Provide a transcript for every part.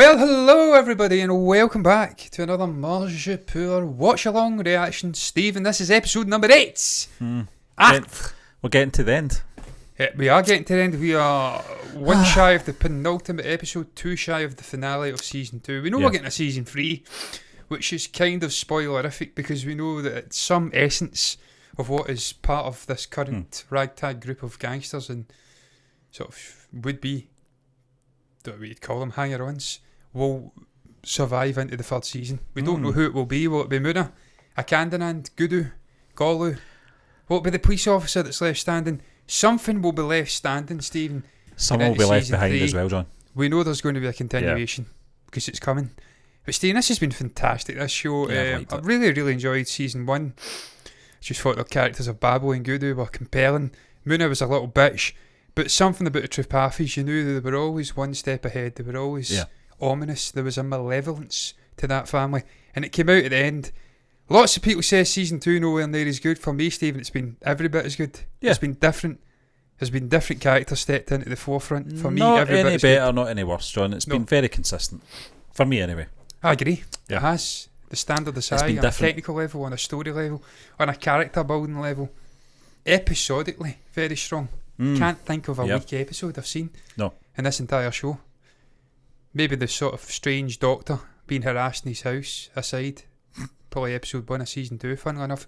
Well, hello everybody and welcome back to another Mirzapur watch along reaction. Stephen, this is episode number 8. We're getting to the end. We are getting to the end. We are one shy of the penultimate episode, 2 shy of the finale of season 2. We know we're getting a season 3, which is kind of spoilerific because we know that it's some essence of what is part of this current ragtag group of gangsters and sort of would be, what we'd call them, hanger-ons, will survive into the 3rd season. We don't know who it will be. Will it be Muna, Akandanand, Gudu, Golu? Will it be the police officer that's left standing? Something will be left standing, Stephen. Someone will be left behind 3. as well, John. We know there's going to be a continuation because it's coming. But Stephen, this has been fantastic, this show. I really enjoyed season 1. I just thought the characters of Babu and Gudu were compelling. Muna was a little bitch, but something about the Tripafis, you knew they were always one step ahead. They were always ominous. There was a malevolence to that family. And it came out at the end. Lots of people say season 2 nowhere near as good. For me, Stephen, it's been every bit as good. Yeah. It's been different. There's been different characters stepped into the forefront. For me, every bit as good. Not any better, not any worse, John. It's been very consistent. For me, anyway. I agree. Yeah. It has. The standard is high on a technical level, on a story level, on a character building level. Episodically, very strong. Can't think of a weak episode I've seen in this entire show. Maybe the sort of strange doctor being harassed in his house aside. Probably episode 1 of season 2, funnily enough.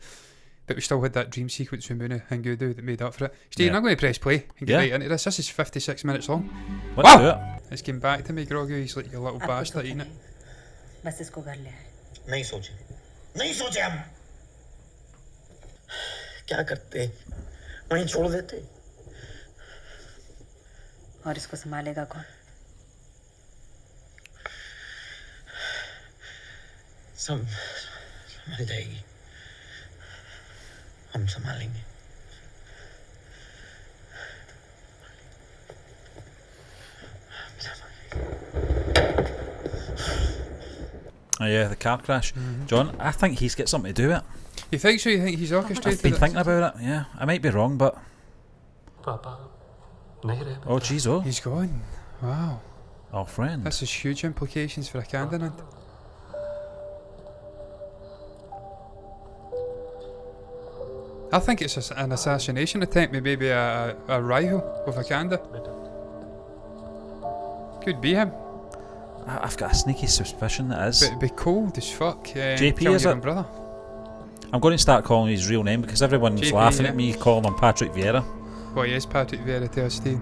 But we still had that dream sequence with Muna and Gudu that made up for it. Stephen, I'm going to press play and get right into this. This is 56 minutes long. Let's do it. It's came back to me, Grogu. He's like your little bastard eating it. बस इसको कर ले नहीं सोचे हम क्या करते वहीं छोड़ देते और इसको संभालेगा कौन संभाल जाएगी हम संभालेंगे Yeah, the car crash. John, I think he's got something to do with it. You think so? You think he's orchestrated? I've been thinking about it, yeah. I might be wrong, but... Oh, jeez, oh. He's gone. Wow. Oh, friend. This has huge implications for Akandanand. I think it's an assassination attempt with maybe a rival with Akanda. Could be him. I've got a sneaky suspicion that is. But it'd be cold as fuck. JP, is it? Brother. I'm going to start calling his real name because everyone's JP, laughing at me calling him Patrick Vieira. Well, he is Patrick Vieira to us, Steve.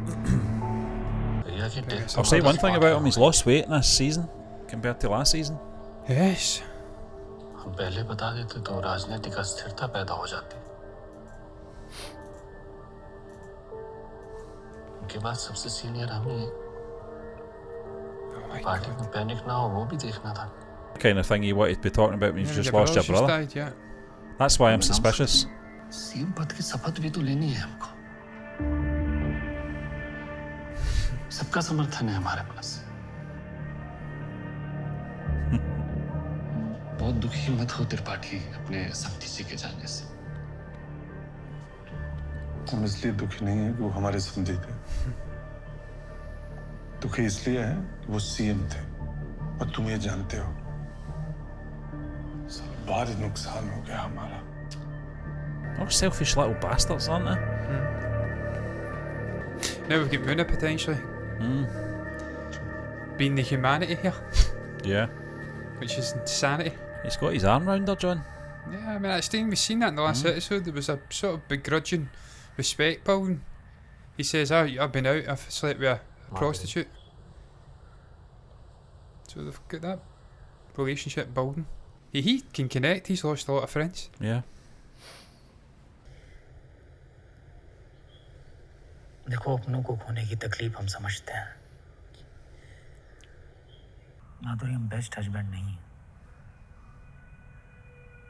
I'll say one thing about him, he's lost weight in this season compared to last season. Yes. हम पहले बता देते तो राजनीतिक अस्थिरता पैदा हो जाती उनके बाद सबसे सीनियर हम ही हैं पार्टी में पैनिक ना हो वो भी देखना था kind of thing you wanted to be talking about when you've just lost your brother. Died, yeah. That's why I'm suspicious. CM पद की शपथ भी तो लेनी है हमको सबका समर्थन है हमारे पास बहुत दुखी मत हो त्रिपाठी अपने समधी जी के जाने से हम इसलिए दुखी नहीं है कि वो हमारे समधी थे दुखी इसलिए है कि वो सीएम थे और तुम ये जानते हो सब भारी नुकसान हो गया हमारा Oh, selfish little bastards, aren't they? Now we've got Muna potentially being the humanity here. Yeah. Which is insanity. He's got his arm round her, John. Yeah, I mean, we've seen that in the last episode. There was a sort of begrudging respect building. He says, I've been out, I've slept with a prostitute. So they've got that relationship building. He can connect, he's lost a lot of friends. Yeah. देखो अपनों को खोने की तकलीफ हम समझते हैं माधुरी हम बेस्ट हस्बैंड नहीं हैं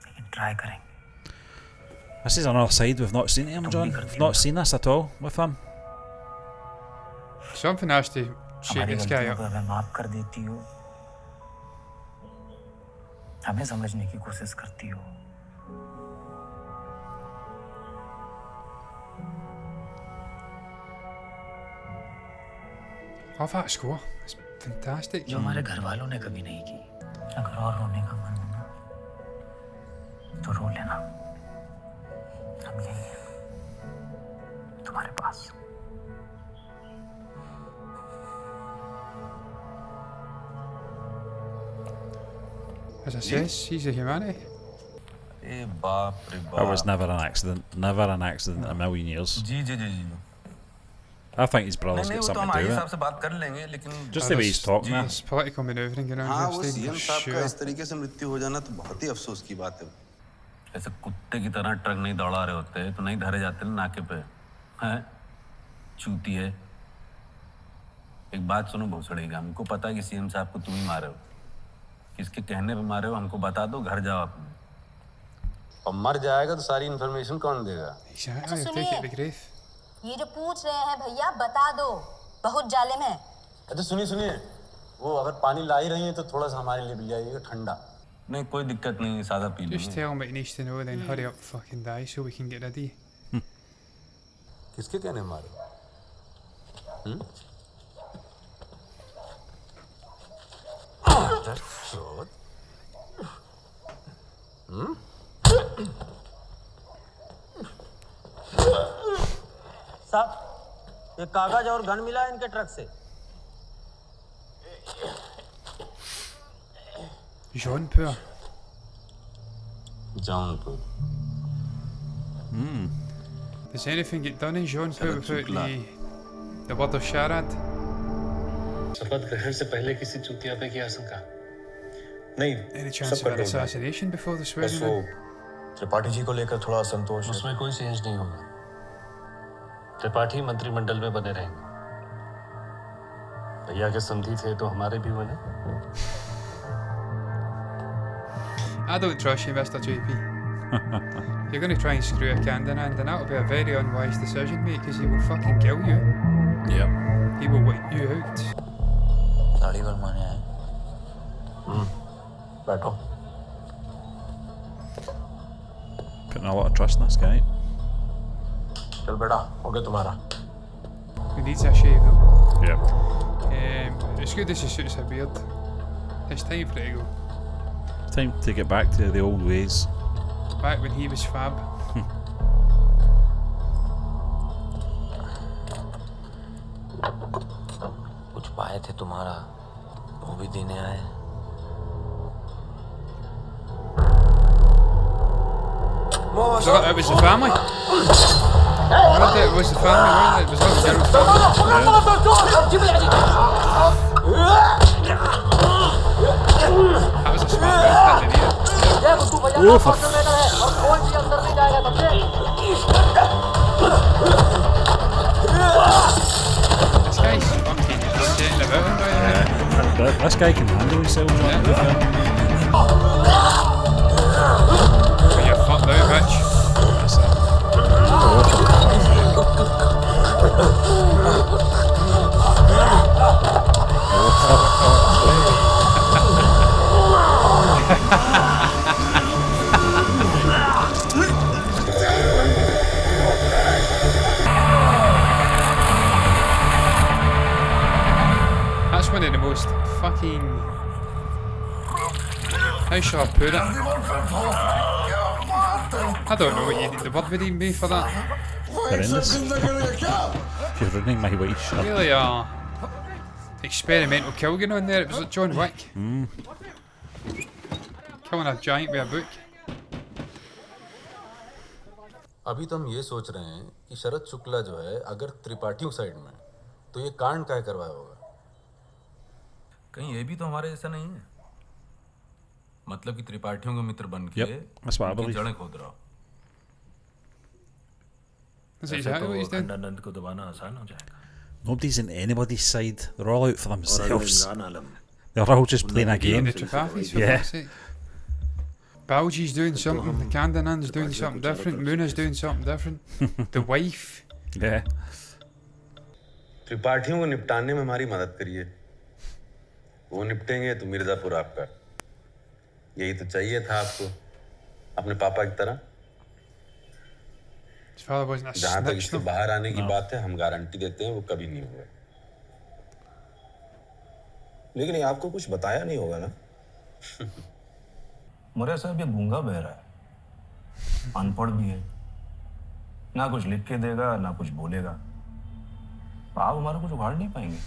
लेकिन ट्राई करेंगे This is another side we've not seen to him, John. We've not seen this at all with him. Something has to shake this guy up. अगर माफ कर देती हो हमें समझने की कोशिश करती हो Love that score. It's Fantastic. जो हमारे घर वालों ने कभी नहीं की। अगर और रोने का मन हो ना तो रो लेना, हम यही हैं तुम्हारे पास। As I says, he's a humanity. ए बाप रे That बाप। was never an accident. Never an accident in a million years. Ji ji ji ji. I think his brother's नहीं got वो तो something हम to आई do with साहब it. से बात कर लेंगे लेकिन Just the way he's talking there. There's political manoeuvring going on हाँ, here, वो Steve, सीएम for साहब का sure. इस तरीके से मृत्यु हो जाना तो बहुत ही अफसोस की बात है। ऐसे कुत्ते की तरह ट्रक नहीं दौड़ा रहे होते तो नहीं धरे जाते ना नाके पे, हैं? चूती है। एक बात सुनो भोसड़ेगा, हमको पता है कि सीएम साहब को तुम ही मारे हो, किसके कहने पे मारे हो हमको बता दो, घर जाओ अपने। और मर जाएगा तो सारी इन्फॉर्मेशन कौन देगा? Exactly, take it to the grave. ये जो पूछ रहे हैं भैया बता दो, बहुत जालिम है। अच्छा सुनिए सुनिए, वो अगर पानी ला ही रही है तो थोड़ा सा हमारे लिए भी ले आइएगा ठंडा। नहीं कोई दिक्कत नहीं, सादा पी Just लेंगे। tell him what he needs to know, then hurry up, fucking die, so we can get ready. किसके कहने मारे? साहब ये कागज और गन मिला इनके ट्रक से। Jaunpur. Jaunpur. Does anything get done in Jaunpur without the word of Sharad? शपथ ग्रहण से पहले किसी चूतिया पे की आशंका? नहीं, Any chance of an assassination before the बस swearing वो in? त्रिपाठी जी को लेकर थोड़ा असंतोष है। उसमें कोई चेंज नहीं होगा। त्रिपाठी मंत्रिमंडल में बने रहेंगे। भैया के समधी थे तो हमारे भी बने। I don't trust you, Mr. JP. You're going to try and screw a candidate, and that'll be a very unwise decision, mate, because he will fucking kill you. Yeah. He will wipe you out. Sari बनवाने आए। बैठो। Putting a lot of trust in this guy. चल बेटा, हो गया तुम्हारा। Who needs a shave, though? Yeah. It's good as he suits a beard. It's time for it to go. Time to get back to the old ways. Back when he was fab. कुछ पाए थे तुम्हारा, वो भी देने आए। So it was the family? Wasn't it? It was the family, wasn't it? It was like the general family. That was a smart move, didn't he? Oh, for This guy's fucking setting about him right now. this guy can handle himself, John. But you're fucked now, bitch. That's it. That's one of the most fucking... How shall I put it? I don't know what you need the word would even be for that. Horrendous. You're ruining my white shirt. Really experimental kill going on there. It was like John Wick. Killing a giant with a book. अभी तो हम ये सोच रहे हैं कि शरद शुक्ला जो है अगर त्रिपाठियों साइड में तो ये कांड काय करवाया होगा। कहीं ये भी तो हमारे जैसा नहीं है, मतलब कि त्रिपाठियों का मित्र बन के that's what I उनकी believe. जड़ें खोद रहा हो। That's exactly what he's doing. Khandanand को दबाना आसान हो जाएगा। Nobody's in anybody's side. They're all out for themselves. They're all just playing a Beating game. the Tripathi's, for Yeah. fuck's sake. Balji's doing something, the Kandanan's doing something different, Muna's doing something different. The wife. Yeah. त्रिपाठियों को निपटाने में हमारी मदद करिए, वो निपटेंगे तो मिर्जापुर आपका। यही तो चाहिए था आपको, अपने पापा की तरह। His father wasn't a जहाँ तक snitch इसके though. बाहर आने की बात है, हम गारंटी देते हैं वो कभी नहीं हुआ। लेकिन ये आपको कुछ बताया नहीं होगा ना? मुरे साहब ये गूंगा बहरा है, अनपढ़ भी है, ना कुछ लिख के देगा ना कुछ बोलेगा। आप हमारा कुछ उखाड़ नहीं पाएंगे।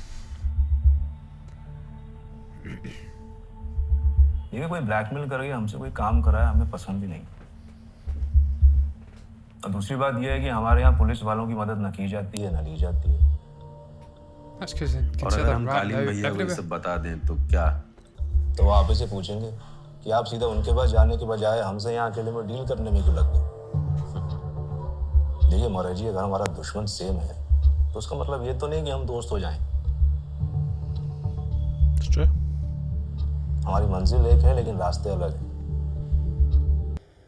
ये कोई ब्लैकमेल करके हमसे कोई काम कराया हमें पसंद ही नहीं। और दूसरी बात यह है कि हमारे यहाँ पुलिस वालों की मदद न की जाती है न ली जाती है। और अगर हम कालीन भैया को ये सब बता दें तो क्या? तो वो आप से पूछेंगे कि आप सीधा उनके पास जाने के बजाय हमसे यहाँ अकेले में डील करने में क्यों लग गए। देखिए मौर्य जी, अगर हमारा दुश्मन सेम है तो उसका मतलब ये तो नहीं कि हम दोस्त हो जाएं। हमारी मंजिल एक है लेकिन रास्ते अलग हैं।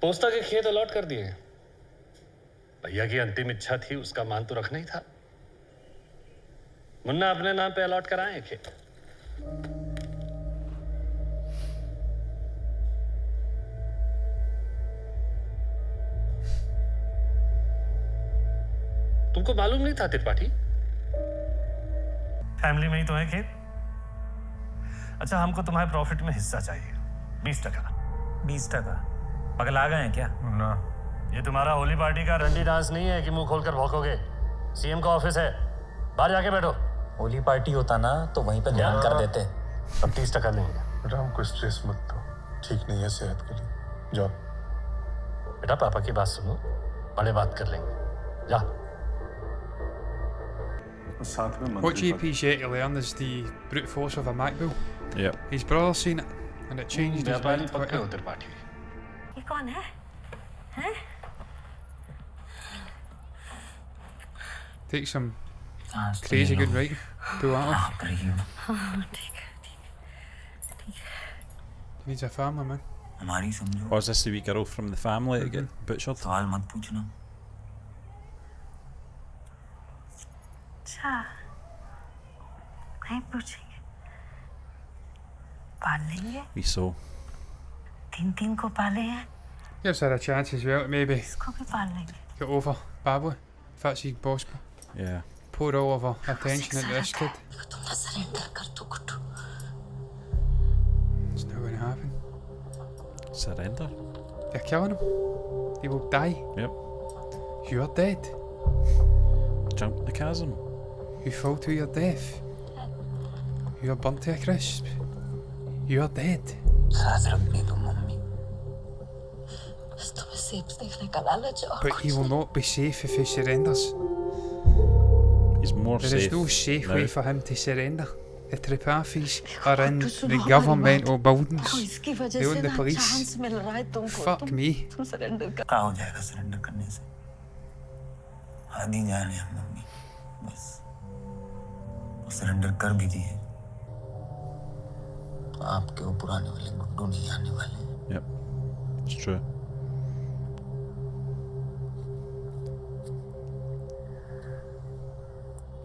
पोस्ता के खेत अलॉट कर दिए। भैया की अंतिम इच्छा थी, उसका मान तो रखना ही था। मुन्ना अपने नाम पे अलॉट कराए खेत। तुमको मालूम नहीं था त्रिपाठी? फैमिली में ही तो है खेत। अच्छा, हमको तुम्हारे प्रॉफिट में हिस्सा चाहिए, 20%। 20%? पगला गए हैं क्या? ना, ये तुम्हारा होली पार्टी का रंडी डांस नहीं है कि मुंह खोलकर भौंकोगे। सीएम का ऑफिस है, बाहर जाके बैठो। होली पार्टी होता ना तो वहीं पे ध्यान कर देते। अब 30% लेंगे। बेटा हमको स्ट्रेस मत दो, ठीक नहीं है सेहत के लिए। जाओ बेटा, पापा की बात सुनो, बड़े बात कर लेंगे। जा। What GP's yet to learn is the brute force of a MacBull. Yep. His brother seen it and it changed his mind. ये कौन है? हैं? Take some crazy good writing. Pull that off. Needs a family, man. हमारी समझो। Or is this the wee girl from the family that get butchered? सवाल मत पूछना। अच्छा, नहीं पूछेंगे। पाल लेंगे। We saw. 3 को पाले हैं। Gives her a chance as well, maybe इसको भी पाल लेंगे। get over Babylon, if that's even possible. Yeah. Pour all of her attention into this kid. तुम सरेंडर कर दो कुट्टू। It's not going to happen. Surrender? You're killing him. He will die. Yep. You're dead. Jump the chasm. You fall to your death. You're burnt to a crisp. You're dead. But he will not be safe if he surrenders. He's more There safe. is no safe now. way for him to surrender. The Tripathi's are in the governmental buildings. They own the police. Fuck me. क्या हो जाएगा surrender करने से? आधी जाने हम mummy, बस वो सरेंडर कर भी दिए तो आपके वो पुराने वाले गुड्डू नहीं आने वाले। Yep. It's true.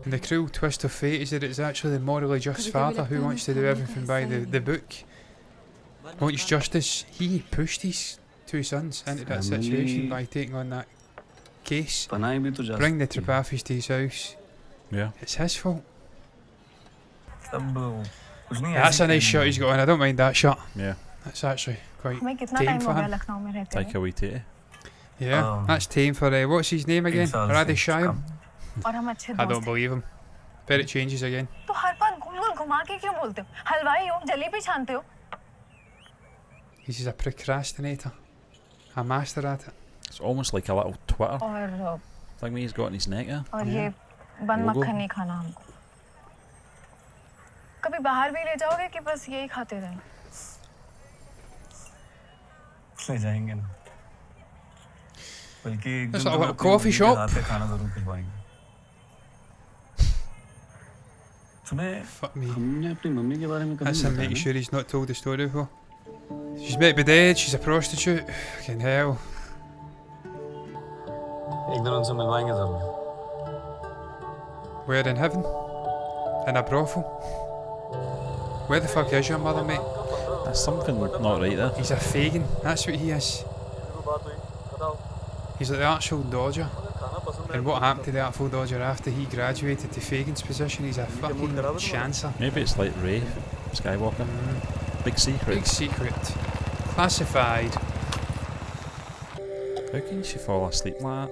And the cruel twist of fate is that it's actually the morally just father who wants to do everything by the book. Wants justice. He pushed his 2 sons into that situation by taking on that case. Bring the Tripathi's to his house. Yeah. It's his fault. कुछ नहीं। That's a nice shot he's got on. I don't mind that shot. Yeah. That's actually quite हमें कितना tame time for हो गया him. Lucknow में रहते Take हैं? a wee tea. Yeah, that's tame for what's his name again? Radhi Shyam. और हम अच्छे I दोस्त don't हैं। believe him. Bet it changes again. तो हर बात घूम घुमा के क्यों बोलते हो? हलवाई हो, जलेबी छानते हो? He's a procrastinator. A master at it. It's almost like a little Twitter और thing he's got on his neck there. और ये बन Logo. मक्खन नहीं खाना हमको। कभी बाहर भी ले जाओगे कि बस यही खाते रहें? ले जाएंगे ना, बल्कि एक That's दिन like a तो little अपनी coffee मम्मी के shop. हाथ से खाना जरूर खिलवाएंगे। सुने, Fuck me. हमने अपनी मम्मी के बारे में कभी That's नहीं him बताया making ना? sure he's not told the story before. She's meant to be dead, she's a prostitute. Fucking hell. एक दिन उनसे मिलवाएंगे जरूर। Where in heaven? In a brothel? Where the fuck is your mother, mate? There's something not right there. He's a Fagin, that's what he is. He's like the actual Dodger. And what happened to the Artful Dodger after he graduated to Fagin's position? He's a fucking chancer. Maybe it's like Ray. Skywalker. Big secret. Big secret. Classified. How can she fall asleep like that?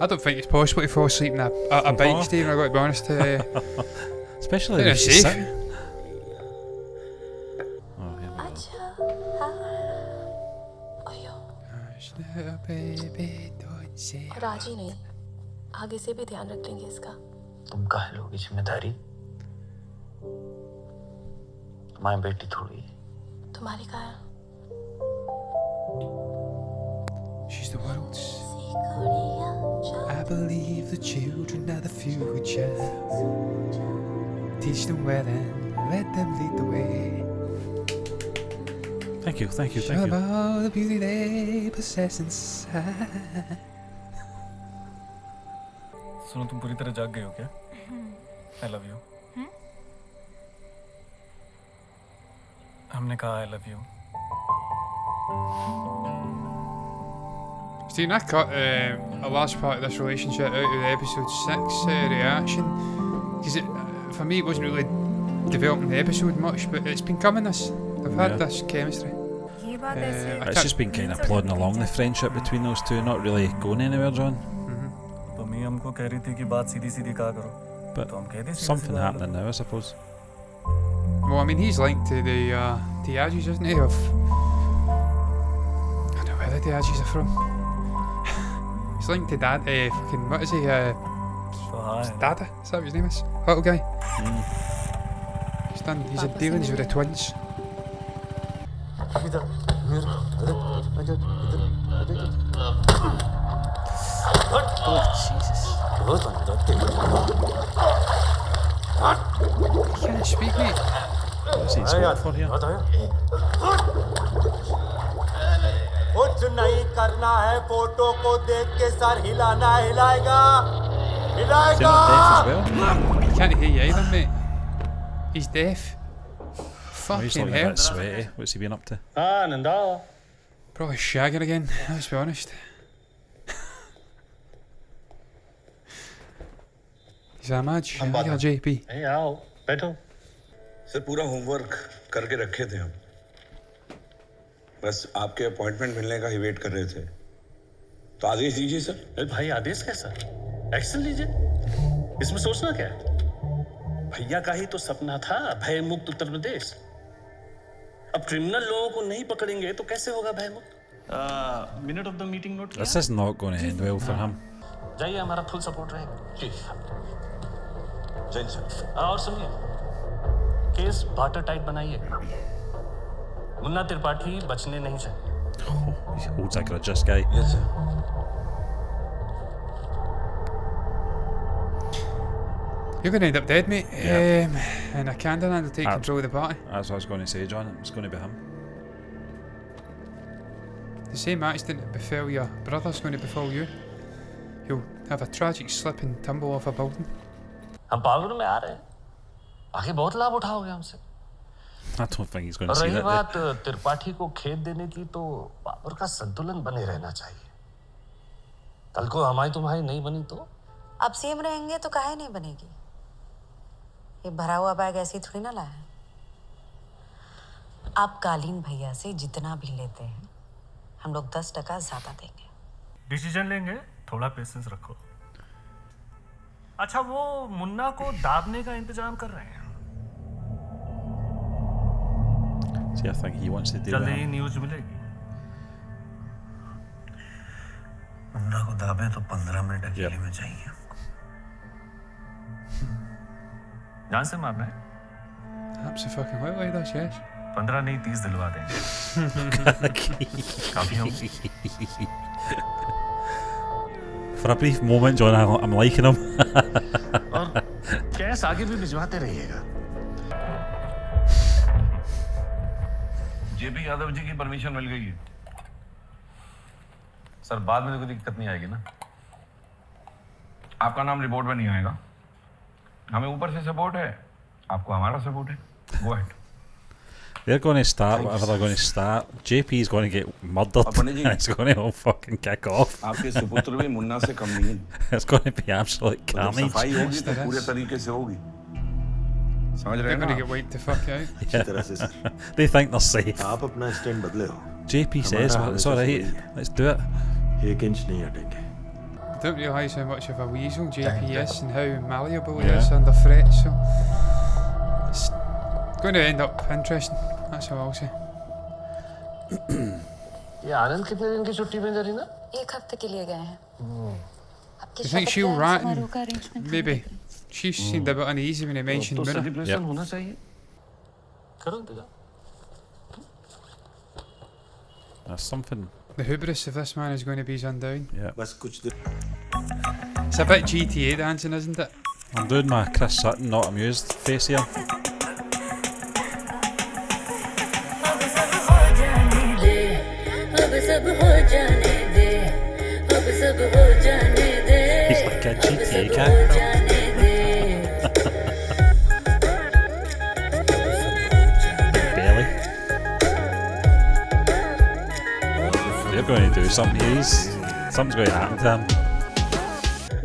I don't think it's possible to fall asleep in a bike, Stephen, I've got to be honest. Especially when she's safe. sitting. Oh, here we go. और आज ही नहीं, आगे से भी ध्यान रख लेंगे इसका। तुम कह लोगी जिम्मेदारी? तुम्हारी बेटी थोड़ी। तुम्हारी कहाँ है? She's the world's. I believe the children are the future. Teach them well and let them lead the way. Thank you. Show them all the beauty they possess inside. सुनो, तुम पूरी तरह जाग गए हो क्या? I love you. हमने कहा I love you. Stephen, I cut a large part of this relationship out of the episode 6 reaction because for me it wasn't really developing the episode much, but it's been coming. They've had this chemistry. It's just been kind of plodding along, the friendship between those two, not really going anywhere, John. तो मैं हमको कह रही थी कि बात सीधी-सीधी कहा करो. But something happening now, I suppose. Well, I mean, he's linked to the Diagees, isn't he? I don't know where the Diagees are from. He's linked to Dad. Fucking what is he? Dada? Is that what his name is? Little guy. He's had dealings with the twins. Oh, Jesus. He can't speak, mate. What's he spoken for here? कुछ नहीं करना है, photo को देख के sir हिलाना, हिलाएगा हिलाएगा। He can't hear you either, mate. He's deaf. Oh, he's Fucking looking a hell. bit sweaty. What's he been up to? Nanda. Probably shagging again, let's be honest. He's a match. JP. Hey, आओ, बैठो। Sir पूरा homework करके रखे थे हम, बस आपके appointment मिलने का ही वेट कर रहे थे, तो आदेश दीजिए सर। अरे भाई, आदेश कैसा? एक्शन लीजिए, इसमें सोचना क्या है? भैया का ही तो सपना था भय मुक्त उत्तर प्रदेश। अब क्रिमिनल लोगों को नहीं पकड़ेंगे तो कैसे होगा भय मुक्त? Minute of the meeting note किया? This is not going to end well for him. जाइए, हमारा फुल सपोर्ट रहेगा। जी जय सर। और सुनिए, केस वाटर टाइट बनाइए। मुन्ना त्रिपाठी बचने नहीं चाहिए। He holds that grudge, guy. Yes, sir. You're going to end up dead, mate. Yeah. And a Candyland will take control of the party. That's what I was going to say, John. It's going to be him. The same accident that befell your brother's going to befall you. You'll have a tragic slip and tumble off a building. हम power में आ रहे हैं, आगे बहुत लाभ उठाओगे हमसे। I don't think he's going to see रही that. बात त्रिपाठी को खेत देने की, तो पावर का संतुलन बने रहना चाहिए। कल को हमारी तुम्हारी नहीं बनी तो? अब सीएम रहेंगे तो काहे नहीं बनेगी? ये भरा हुआ बैग ऐसे ही थोड़ी ना लाया है। आप कालीन भैया से जितना भी लेते हैं, हम लोग 10% ज्यादा देंगे। डिसीजन लेंगे, थोड़ा पेशेंस रखो। अच्छा, वो मुन्ना को दाबने का इंतजाम कर रहे हैं। See, I think he wants to do जल्दी that. ही न्यूज़ मिलेगी। मुन्ना को दाबे तो 15 मिनट अकेले में चाहिए। जान से मारना है? Absolutely does, yes. 15 नहीं 30 दिलवा देंगे। काफी होगी। For a brief moment, John, I'm liking him. और कैश आगे भी भिजवाते रहिएगा। जेपी यादव जी की परमिशन मिल गई है सर, बाद में कोई दिक्कत नहीं आएगी ना। आपका नाम रिपोर्ट में नहीं आएगा, हमें ऊपर से सपोर्ट है, आपको हमारा सपोर्ट है। Go ahead. They're going to start whatever they're going to start. JP's going to get murdered. And it's going to all fucking kick off. आपके सुपुत्र भी मुन्ना से कम नहीं है। It's going to be absolute carnage. सफाई होगी तो पूरे तरीके से होगी। समझ रहे They're हैं ना gonna आप? get wiped the fuck out. Yeah. तरह से sir They think they're safe. आप अपना स्टैंड बदले हो JP says, well, it's alright, let's do it. 1 inch नहीं हटेंगे I don't realise how much of a weasel JP is and how malleable he Yeah. is under threat, so it's going to end up interesting. That's all I'll say. ये आनंद कितने दिन की छुट्टी में जा रही ना? 1 हफ्ते के लिए गए हैं Do you think she'll rat and maybe? She seemed a bit uneasy when he mentioned तो Muna. सेलिब्रेशन होना चाहिए. करो इंतजार. There's something. The hubris of this man is going to be undone. Yeah. बस कुछ दिन It's a bit GTA dancing, isn't it? I'm doing my Chris Sutton not amused face here. He's like a GTA character. Barely. They're going to do something. Something's going to happen to him.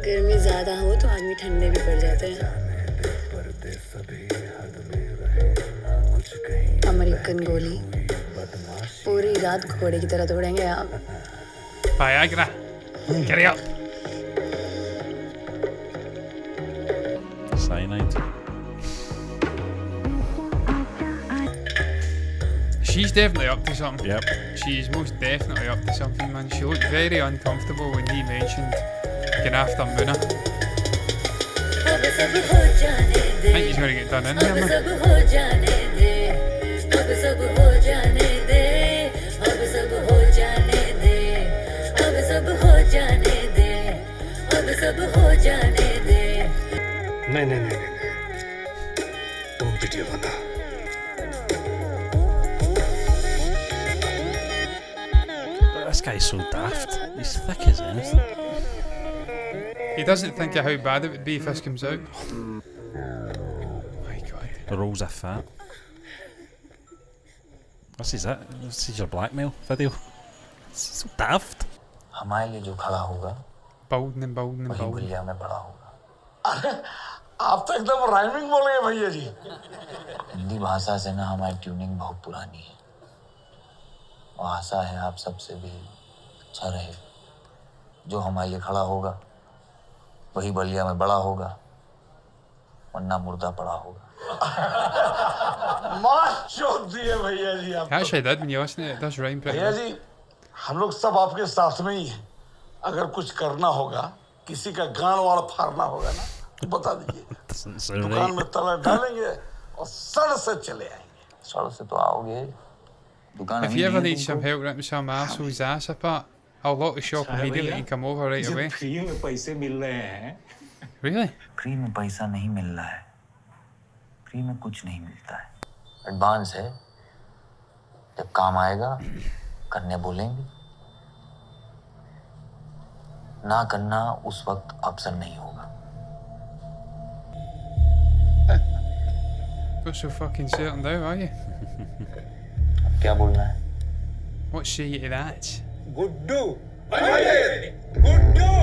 गर्मी ज्यादा हो तो आदमी ठंडे भी पड़ जाते हैं अमेरिकन गोली पूरी रात घोड़े की तरह दौड़ेंगे आप Viagra. Get it up. Cyanide. She's definitely up to something. Yep. She's most definitely up to something, man. She looked very uncomfortable when he mentioned getting after Muna. I think he's going to get done in here, man. नहीं नहीं नहीं तुम video बना. But this guy's so daft. He's thick as anything. He doesn't think of how bad it would be if this comes out. My God. The rolls are fat. This is it. This is your blackmail video. It's so daft. हमारे लिए जो खड़ा होगा Bolden and Bolden and वही Bolden. भैया में बड़ा होगा. अरे आप तो एकदम राइमिंग बोल गए भैया जी हिंदी भाषा से ना हमारी ट्यूनिंग बहुत पुरानी है और आशा है आप सबसे भी अच्छा रहे. जो हमारे लिए खड़ा होगा वही बलिया में बड़ा होगा वरना मुर्दा पड़ा होगा. मार चोट दिए भैया जी आप Actually, did when you listen to it, it does rhyme pretty भैया well. जी हम लोग सब आपके साथ में ही हैं अगर कुछ करना होगा किसी का गान वाड़ फाड़ना होगा ना तो बता दीजिए Doesn't sound दुकान right. में ताला डालेंगे और सड़ से चले आएंगे. सड़क से तो आओगे दुकान If you ever need some help ripping some arsehole's ass apart, I'll lock the shop immediately and come over right away. Free में पैसे मिल रहे हैं Really? फ्री में पैसा नहीं मिल रहा है. फ्री में कुछ नहीं मिलता है. एडवांस है. जब काम आएगा करने बोलेंगे. ना करना उस वक्त ऑप्शन नहीं होगा. Not so fucking certain now, are you? क्या बोलना है? What say you to that? Guddu Guddu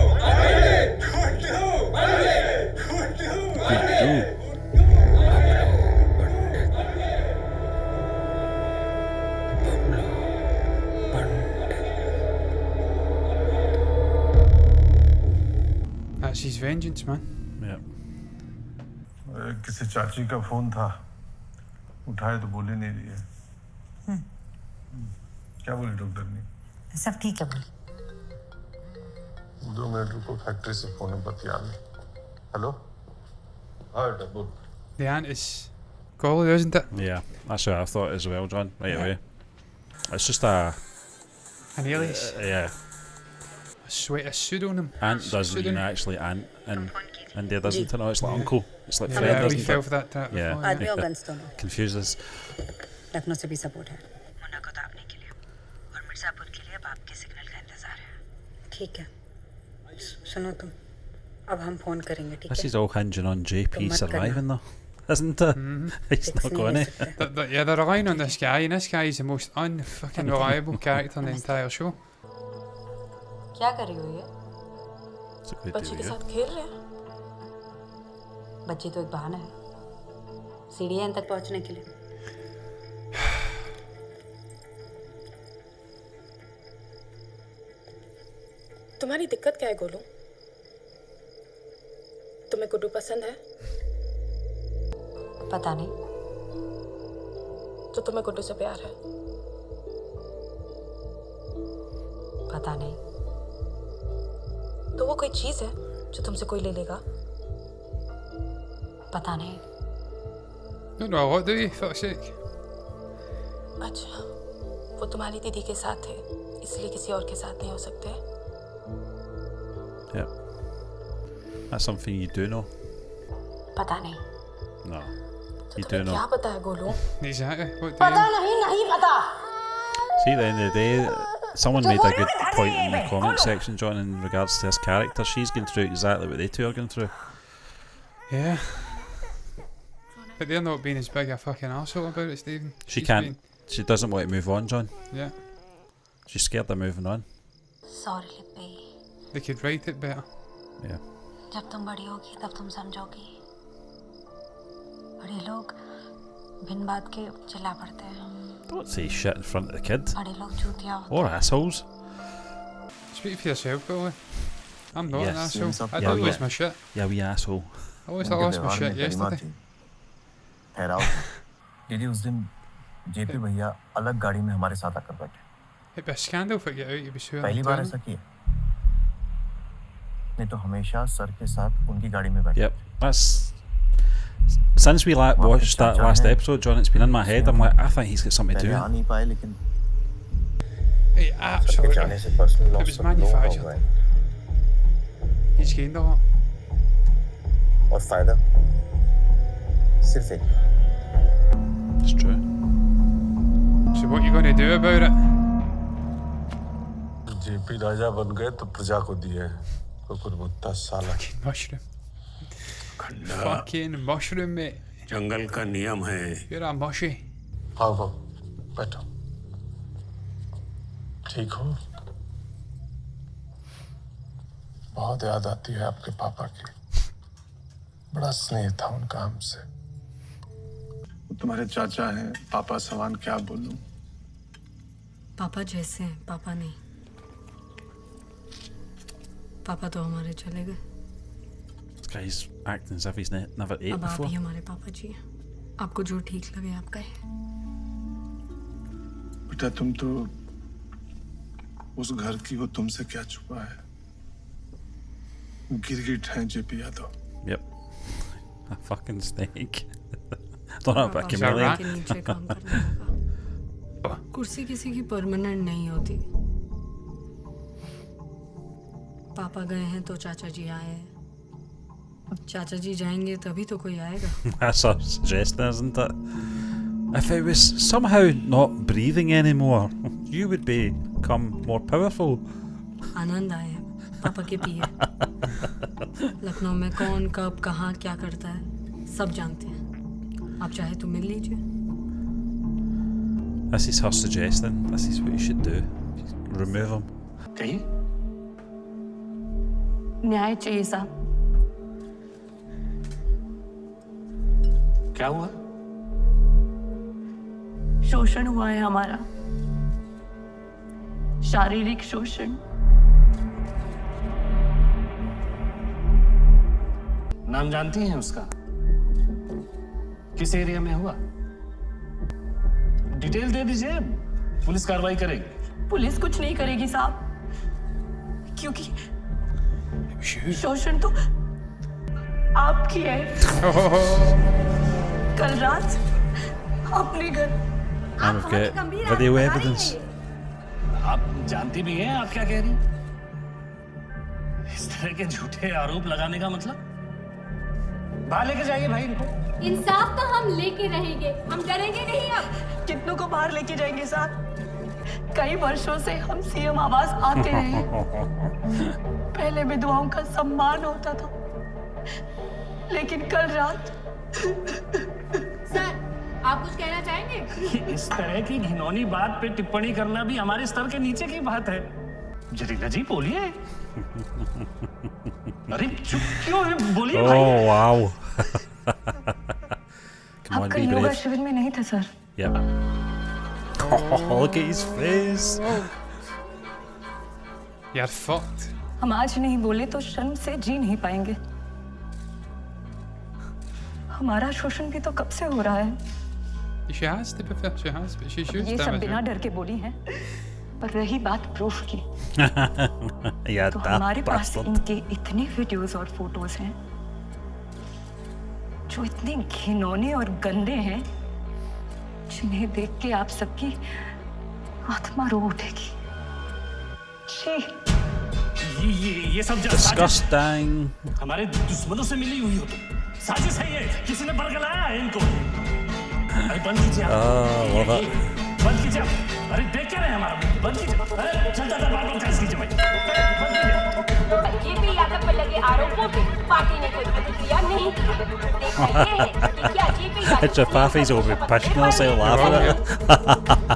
That's his vengeance, man. Yeah. किसी चाची का फोन था उठाए तो बोले नहीं रही है. क्या बोली डॉक्टर ने? सब ठीक है बोली 2 मिनट रुको फैक्ट्री से फोन बतिया ले. हेलो हाँ double The ant is golly, isn't it? Yeah, that's what I thought as well, John. Right away. It's just a An alias. yeah. A pseudonym. Aunt doesn't mean Pseudonym. actually aunt in India, doesn't it? No, it's like uncle. It's like friend, Yeah, we isn't fell it? for that trap Yeah. before. आदमी और guns दोनों Confuses. Lucknow से भी support है मुन्ना को दाबने के लिए और मिर्जापुर के लिए बाप के सिग्नल का इंतजार है. ठीक है सुनो तुम अब हम फोन करेंगे ठीक This है is all hinging on JP मत surviving, though, isn't it? He's not going to. Yeah, they're relying on this guy, and this guy is the most unfucking reliable character in the entire show. क्या कर रही हो ये It's a good बच्ची के idea. साथ खेल रहे हैं. बच्ची तो एक बहाना है सीढ़ियाँ इन तक पहुँचने के लिए। तुम्हारी दिक्कत क्या है गोलू? तुम्हें गुड्डू पसंद है? पता नहीं। तो तुम्हें गुड्डू से प्यार है? पता नहीं। तो वो कोई चीज है जो तुमसे कोई ले लेगा? पता नहीं। Don't know what, do you? Fuck's sake. अच्छा, वो तुम्हारी दीदी के साथ थे, इसलिए किसी और के साथ नहीं हो सकते? Yeah. That's something you do know. पता नहीं। No. तो You do तुम्हें know. क्या पता है गोलू? Exactly. What do पता you? नहीं, नहीं पता। See, at the end of the day, someone made a good point in the comment section, John, in regards to this character. She's going through exactly what they two are going through. Yeah. But they're not being as big a fucking arsehole about it, Stephen. She She's can't. been- She doesn't want to move on, John. Yeah. She's scared of moving on. Sorry लिपी। They could write it better. Yeah. जब तुम बड़ी होगी तब तुम समझोगी। बड़े लोग बिन बात के चिल्ला पड़ते हैं। Don't say shit in front of the kid. बड़े लोग चूतिया होते Or assholes. Speak for yourself, Billy. I'm not an Yes. asshole. I Yeah, don't we- lose my shit. Yeah, we asshole. I lost my shit yesterday. ठहराओ। दीदी उस दिन JP भैया अलग गाड़ी में हमारे साथ आकर बैठे। It'd be a scandal if I get out, you'd be sure. पहली बार ऐसा किया। नहीं तो हमेशा सर के साथ उनकी गाड़ी में बैठे। Yep. That's. Since we watched that last episode, John, it's been in my head. I'm like, I think he's got something to do. आ नहीं पाए लेकिन Hey, absolutely. जाने से personal It loss was manufactured. He's gained a lot. और फायदा सिर्फ एक। It's true. So what you going to do about it? JP राजा बन गए तो प्रजा को दिए कुकुरमुत्ता साला। Mushroom. Fucking mushroom, mate. जंगल का नियम है। You're a mushy. आओ बैठो। ठीक हो? बहुत याद आती है आपके पापा की। बड़ा स्नेह था उनका हमसे। वो तुम्हारे चाचा हैं, पापा समान क्या बोलूं? पापा जैसे हैं, पापा नहीं। पापा तो हमारे चले गए। This guy's acting as if he's never ate अब आप before. ही हमारे पापा जी हैं। आपको जो ठीक लगे आप कहें। बेटा तुम तो उस घर की हो, तुमसे क्या छुपा है? गिरगिट हैं JP Yadav. Yep. A fucking snake. Don't know about पापा chameleon. के नीचे काम करना होगा। कुर्सी किसी की परमानेंट नहीं होती। पापा गए हैं तो चाचा जी आए हैं। चाचा जी जाएंगे तभी तो कोई आएगा। That's a suggestion, isn't it? If it was somehow not breathing anymore, you would become more powerful. आनंद आए पापा के पिए। लखनऊ में कौन कब कहाँ क्या करता है सब जानते हैं। आप चाहे तो मिल लीजिए। This is her suggesting. This is what you should do. Remove him. कहिए। न्याय चाहिए साहब। क्या हुआ? शोषण हुआ है हमारा, शारीरिक शोषण। नाम जानती हैं उसका? किस एरिया में हुआ? डिटेल दे दीजिए, पुलिस कार्रवाई करेगी। पुलिस कुछ नहीं करेगी साहब, क्योंकि शोषण तो आपकी है। कल रात अपने घर And we've got video evidence. आप जानती भी हैं आप क्या कह रही? इस तरह के झूठे आरोप लगाने का मतलब? बाहर लेके जाइए भाई इनको। इंसाफ तो हम लेके रहेंगे, हम डरेंगे नहीं। अब कितनों को बाहर लेके जाएंगे साहब? कई वर्षों से हम सीएम आवास आते रहे। पहले विधवाओं का सम्मान होता था, लेकिन कल रात। सर, आप कुछ कहना चाहेंगे? इस तरह की घिनौनी बात पे टिप्पणी करना भी हमारे स्तर के नीचे की बात है। जरीला जी बोलिए। अरे चुप क्यों है? बोलिए भाई। Oh wow. Come on, जाकर be योगा brave. शिविर में नहीं थे sir. Yep. Oh, look at his face. You're fucked. हम आज नहीं बोले तो शर्म से जी नहीं पाएंगे. हमारा शोषण भी तो कब से हो रहा है. She has, to be fair, she has, but she's used ये them सब as बिना well. डर के बोली हैं. पर रही बात प्रूफ की, Yeah, तो that हमारे पास bastard. इनके इतने वीडियोस और फोटोज हैं जो इतने घिनौने और गंदे हैं जिन्हें देख के आप सबकी आत्मा रो उठेगी. ये सब Disgusting. हमारे दुश्मनों से मिली हुई हो तुम. साजिश है ये, किसी ने बरगलाया है इनको. अरे बंद कीजिए आप. Oh, love it. बंद कीजिए आप. अरे देख क्या रहे हैं हमारा. बंद कीजिए. अरे चलता था बार-बार चार्ज कीजिए भाई. बंद कीजिए. जेपी यादव पर लगे आरोपों पे पार्टी ने कोई प्रतिक्रिया नहीं की है. देखना ये है कि क्या JP Yadav Chafafi's over pushing us out laughing at it.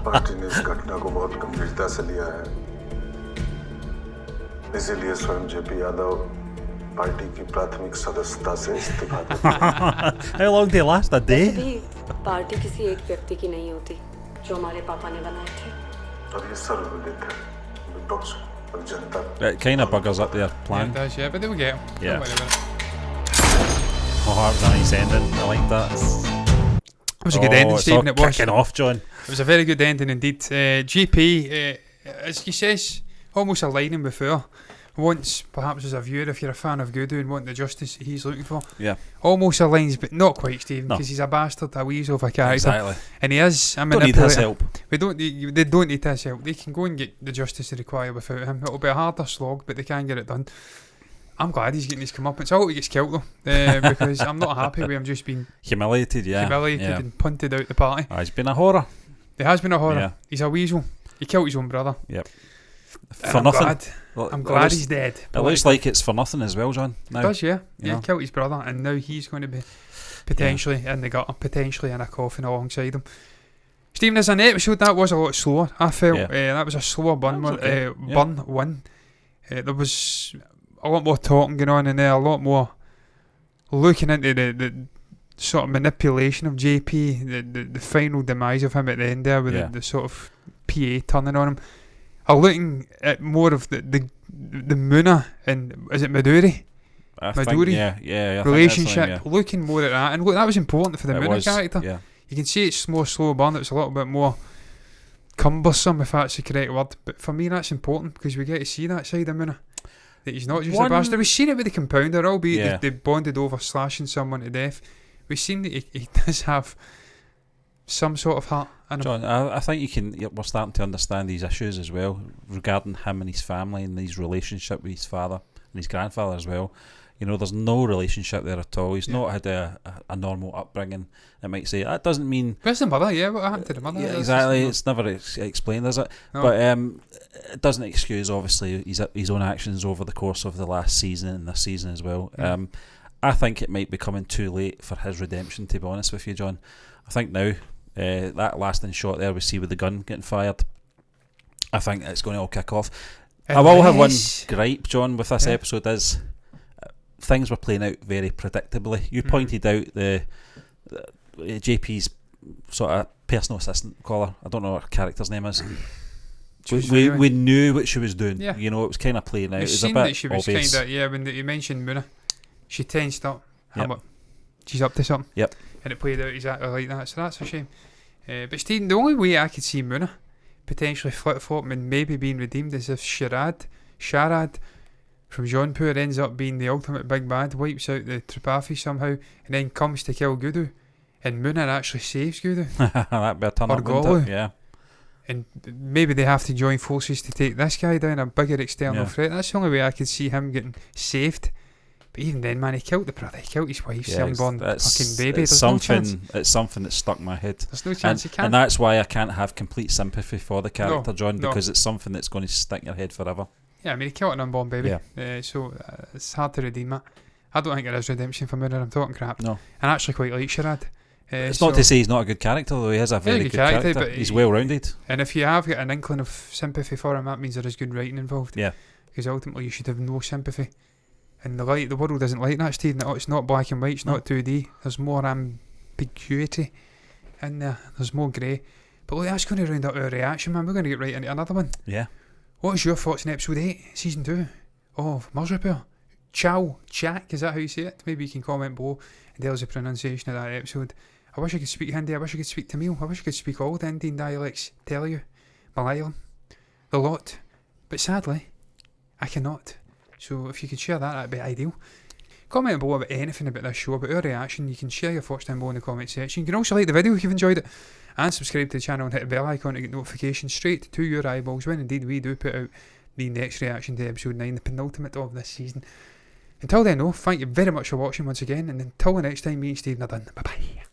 Party ने इस घटना को बहुत गंभीरता से लिया है, इसीलिए स्वयं जेपी यादव पार्टी की प्राथमिक सदस्यता से इस्तीफा देते हैं. How long did it last? A day? Party किसी एक व्यक्ति की नहीं होती जो हमारे पापा ने बनाए थे. और ये सर्वविदित है. विपक्ष और जनता It kind of buggers up their Yeah, plan. it does, yeah, but they will get him. Yeah. Don't worry about it. Oh, heart nice ending. I like that. It was a good ending, it's Stephen. all It was. kicking off, John. It was a very good ending indeed. GP, as he says, almost aligning with her. Wants, perhaps as a viewer, if you're a fan of Gudu and want the justice that he's looking for, Yeah. almost aligns, but not quite, Stephen, No. because he's a bastard, a weasel of a character. Exactly. And he is a Don't need his manipulator. help. They don't need his help. They can go and get the justice they require without him. It'll be a harder slog, but they can get it done. I'm glad he's getting his comeuppance. I hope he gets killed though, because I'm not happy with him just being Humiliated, yeah. humiliated Yeah. and punted out the party. He's been a horror. He has been a horror. Yeah. He's a weasel. He killed his own brother. Yep. And For I'm nothing. glad. Well, I'm it glad looks- he's dead. It looks like it's for nothing as well, John. Now. It does, yeah. You Yeah, know? he killed his brother, and now he's going to be potentially in the gutter, potentially in a coffin alongside him. Stephen, as an episode, that was a lot slower. I felt Yeah. that was a slower burn. That was okay. Burn one. There was a lot more talking going on in there, a lot more looking into the sort of manipulation of JP, the final demise of him at the end there with Yeah. the sort of PA turning on him. Looking at more of the Muna and is it Maduri? I think, Maduri yeah, I think that's the relationship, name, yeah. looking more at that, and look, that was important for the It Muna was, character. yeah. You can see it's more slow burn. It's a little bit more cumbersome, if that's the correct word. But for me, that's important because we get to see that side of Muna. That he's not just a bastard. We've seen it with the compounder, albeit Yeah. they bonded over slashing someone to death. We've seen that he does have some sort of heart. in him. John, I think we're starting to understand these issues as well regarding him and his family and his relationship with his father and his grandfather as well. You know, there's no relationship there at all. He's not had a normal upbringing. It might say that doesn't mean. Where's the mother? Yeah, what happened to the mother? Yeah, That's exactly. just- It's never explained, is it? No. But it doesn't excuse obviously his own actions over the course of the last season and this season as well. Mm. I think it might be coming too late for his redemption. To be honest with you, John, I think now that lasting shot there we see with the gun getting fired, I think it's going to all kick off. I will have one gripe, John, with this episode is things were playing out very predictably. You pointed out the JP's sort of personal assistant, call her. I don't know what her character's name is. We knew what she was doing. Yeah. You know, it was kind of playing out. We've It was a seen bit that she was obvious. kind of, when you mentioned Muna, she tensed up. Yep. She's up to something. Yep. And it played out exactly like that, so that's a shame. But Stephen, the only way I could see Muna potentially flip-flopping and maybe being redeemed is if Sharad from Jaunpur ends up being the ultimate big bad, wipes out the Tripathi somehow, and then comes to kill Gudu, and Muna actually saves Gudu. That'd be a turn Or up, wouldn't it? Golu. Yeah. And maybe they have to join forces to take this guy down, a bigger external Yeah. threat. That's the only way I could see him getting saved. But even then, man, he killed the brother, he killed his wife's unborn fucking baby. It's There's something. no chance. It's something that stuck in my head. There's no chance he can. And that's why I can't have complete sympathy for the character, John, no. because it's something that's going to stick in your head forever. Yeah, I mean, he killed an unborn baby. Yeah. So it's hard to redeem that. I don't think there is redemption for Muna, I'm talking crap. No. And I actually quite like Sharad. It's not to say he's not a good character, though. He is a very good character. but He's well-rounded. And if you have got an inkling of sympathy for him, that means there is good writing involved. Yeah. Because ultimately you should have no sympathy. And the world isn't like that, Steve. It's not black and white, it's not 2D. There's more ambiguity. in there. There's more grey. But look, that's going to round up our reaction, man. We're going to get right into another one. Yeah. What is your thoughts on episode 8, season 2 of Mirzapur? Chauchak, is that how you say it? Maybe you can comment below and tell us the pronunciation of that episode. I wish I could speak Hindi, I wish I could speak Tamil, I wish I could speak all the Indian dialects, Telugu, Malayalam, the lot. But sadly, I cannot. So if you could share that, that'd be ideal. Comment below about anything about this show, about our reaction. You can share your thoughts down below in the comment section. You can also like the video if you've enjoyed it, and subscribe to the channel and hit the bell icon to get notifications straight to your eyeballs when indeed we do put out the next reaction to episode 9, the penultimate of this season. Until then though, thank you very much for watching once again, and until the next time, me and Stephen are done. Bye bye.